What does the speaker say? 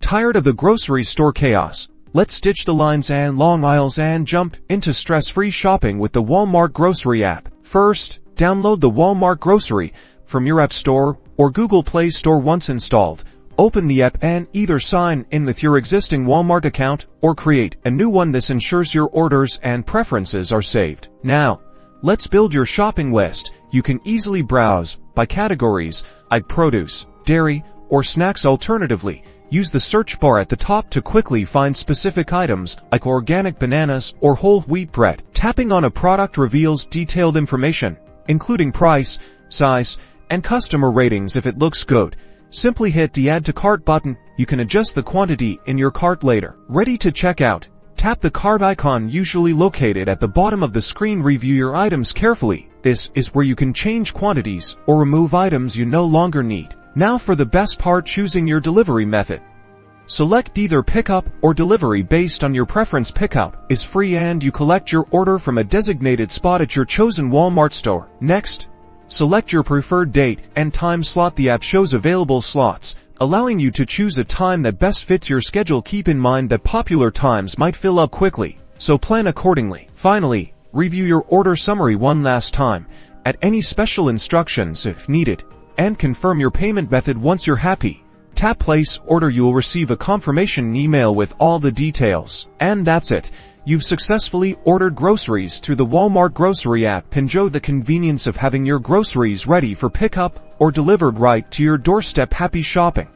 Tired of the grocery store chaos? Let's ditch the lines and long aisles and jump into stress-free shopping with the Walmart Grocery app. First, download the Walmart Grocery from your App Store or Google Play Store. Once installed, open the app and either sign in with your existing Walmart account or create a new one. This ensures your orders and preferences are saved. Now, let's build your shopping list. You can easily browse by categories like produce, dairy, or snacks. Alternatively, use the search bar at the top to quickly find specific items like organic bananas or whole wheat bread. Tapping on a product reveals detailed information, including price, size, and customer ratings. If it looks good, simply hit the Add to Cart button. You can adjust the quantity in your cart later. Ready to check out? Tap the cart icon, usually located at the bottom of the screen. Review your items carefully. This is where you can change quantities or remove items you no longer need. Now for the best part, choosing your delivery method. Select either pickup or delivery based on your preference. Pickup is free and you collect your order from a designated spot at your chosen Walmart store. Next, select your preferred date and time slot. The app shows available slots, allowing you to choose a time that best fits your schedule. Keep in mind that popular times might fill up quickly, so plan accordingly. Finally, review your order summary one last time, add any special instructions if needed, and confirm your payment method. Once you're happy, tap Place Order. You will receive a confirmation email with all the details. And that's it. You've successfully ordered groceries through the Walmart Grocery app. Enjoy the convenience of having your groceries ready for pickup or delivered right to your doorstep. Happy shopping!